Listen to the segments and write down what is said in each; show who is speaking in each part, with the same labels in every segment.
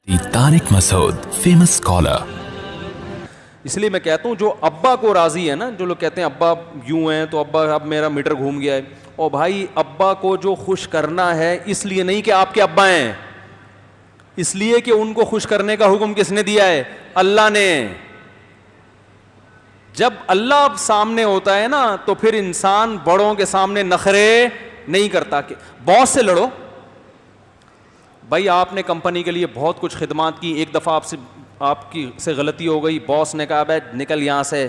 Speaker 1: طارق مسعود famous scholar.
Speaker 2: اس لیے میں کہتا ہوں جو ابا کو راضی ہے نا, جو لوگ کہتے ہیں ابا یوں ہیں تو ابا اب میرا میٹر گھوم گیا ہے, اور بھائی ابا کو جو خوش کرنا ہے اس لیے نہیں کہ آپ کے ابا ہیں, اس لیے کہ ان کو خوش کرنے کا حکم کس نے دیا ہے؟ اللہ نے. جب اللہ سامنے ہوتا ہے نا تو پھر انسان بڑوں کے سامنے نخرے نہیں کرتا. کہ باس سے لڑو, بھائی آپ نے کمپنی کے لیے بہت کچھ خدمات کی, ایک دفعہ آپ کی سے غلطی ہو گئی, باس نے کہا بھائی نکل یہاں سے,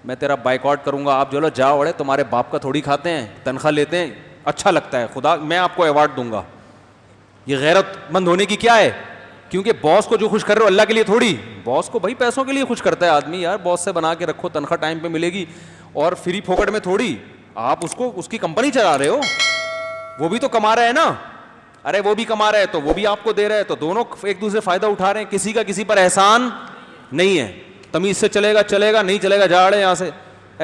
Speaker 2: میں تیرا بائیکاٹ کروں گا, آپ جو جاؤ, اڑے تمہارے باپ کا تھوڑی کھاتے ہیں, تنخواہ لیتے ہیں, اچھا لگتا ہے, خدا میں آپ کو ایوارڈ دوں گا. یہ غیرت مند ہونے کی کیا ہے؟ کیونکہ باس کو جو خوش کر رہے ہو اللہ کے لیے تھوڑی, باس کو بھائی پیسوں کے لیے خوش کرتا ہے آدمی, یار باس سے بنا کے رکھو, تنخواہ ٹائم پہ ملے گی, اور فری پھوکٹ میں تھوڑی. آپ اس کی کمپنی چلا رہے ہو, وہ بھی تو کما رہا ہے نا, ارے وہ بھی کما رہا ہے تو وہ بھی آپ کو دے رہا ہے, تو دونوں ایک دوسرے فائدہ اٹھا رہے ہیں, کسی کا کسی پر احسان نہیں ہے. تمیز سے چلے گا, نہیں چلے گا جا اڑے یہاں سے,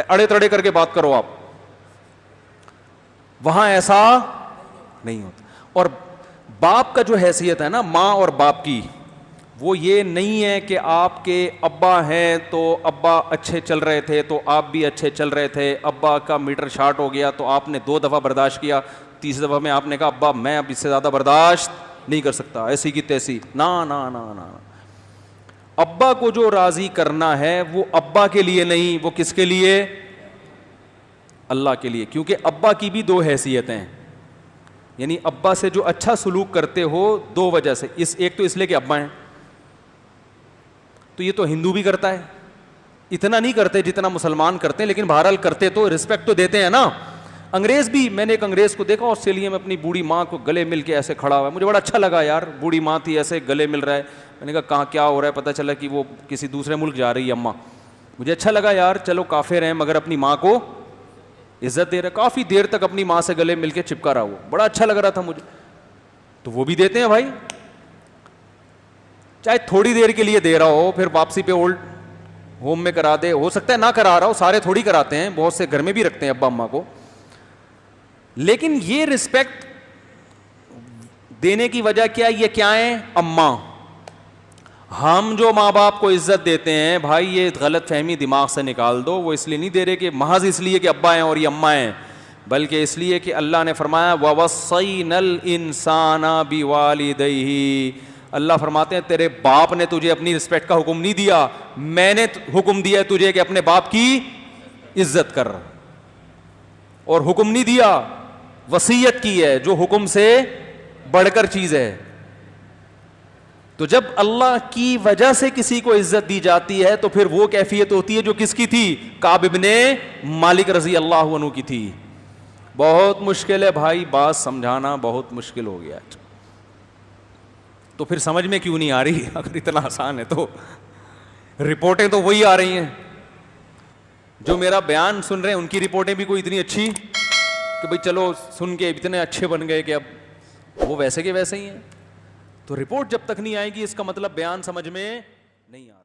Speaker 2: اڑے تڑے کر کے بات کرو آپ, وہاں ایسا نہیں ہوتا. اور باپ کا جو حیثیت ہے نا, ماں اور باپ کی, وہ یہ نہیں ہے کہ آپ کے ابا ہیں تو ابا اچھے چل رہے تھے تو آپ بھی اچھے چل رہے تھے, ابا کا میٹر شارٹ ہو گیا تو آپ نے 2 دفعہ برداشت کیا, تیسری دفعہ میں آپ نے کہا ابا میں اب اس سے زیادہ برداشت نہیں کر سکتا, ایسی کی تیسی. نا نا نا نا, ابا کو جو راضی کرنا ہے وہ ابا کے لیے نہیں, وہ کس کے لیے؟ اللہ کے لیے. کیونکہ ابا کی بھی 2 حیثیتیں ہیں, یعنی ابا سے جو اچھا سلوک کرتے ہو 2 وجہ سے, ایک تو اس لیے کہ ابا ہیں, تو یہ تو ہندو بھی کرتا ہے, اتنا نہیں کرتے جتنا مسلمان کرتے ہیں, لیکن بہرحال کرتے تو, رسپیکٹ تو دیتے ہیں نا. انگریز بھی, میں نے ایک انگریز کو دیکھا آسٹریلیا میں اپنی بوڑھی ماں کو گلے مل کے ایسے کھڑا ہوا ہے, مجھے بڑا اچھا لگا یار, بوڑھی ماں تھی ایسے گلے مل رہا ہے. میں نے کہا کہاں کیا ہو رہا ہے, پتہ چلا کہ وہ کسی دوسرے ملک جا رہی ہے اماں. مجھے اچھا لگا یار, چلو کافر ہیں مگر اپنی ماں کو عزت دے رہا ہے, کافی دیر تک اپنی ماں سے گلے مل کے چپکا رہا, وہ بڑا اچھا لگ رہا تھا مجھے. تو وہ بھی دیتے ہیں بھائی, چاہے تھوڑی دیر کے لیے دے رہا ہو, پھر واپسی پہ اولڈ ہوم میں کرا دے, ہو سکتا ہے نہ کرا رہا ہو, سارے تھوڑی کراتے ہیں, بہت سے گھر میں بھی رکھتے ہیں ابا اماں کو. لیکن یہ رسپیکٹ دینے کی وجہ کیا, یہ کیا ہے؟ اماں. ہم جو ماں باپ کو عزت دیتے ہیں بھائی, یہ غلط فہمی دماغ سے نکال دو, وہ اس لیے نہیں دے رہے کہ محض اس لیے کہ ابا ہیں اور یہ اماں ہیں, بلکہ اس لیے کہ اللہ نے فرمایا وَوَصَّيْنَا الْإِنسَانَ بِوَالِدَيْهِ, اللہ فرماتے ہیں تیرے باپ نے تجھے اپنی رسپیکٹ کا حکم نہیں دیا, میں نے حکم دیا تجھے کہ اپنے باپ کی عزت کر, اور حکم نہیں دیا, وصیت کی ہے جو حکم سے بڑھ کر چیز ہے. تو جب اللہ کی وجہ سے کسی کو عزت دی جاتی ہے تو پھر وہ کیفیت ہوتی ہے جو کس کی تھی؟ کعب ابن مالک رضی اللہ عنہ کی تھی. بہت مشکل ہے بھائی, بات سمجھانا بہت مشکل ہو گیا. تو پھر سمجھ میں کیوں نہیں آ رہی؟ اگر اتنا آسان ہے تو رپورٹیں تو وہی آ رہی ہیں, جو میرا بیان سن رہے ہیں ان کی رپورٹیں بھی کوئی اتنی اچھی کہ بھئی چلو سن کے اتنے اچھے بن گئے کہ اب وہ ویسے کے ویسے ہی ہیں. تو رپورٹ جب تک نہیں آئے گی اس کا مطلب بیان سمجھ میں نہیں آ رہا.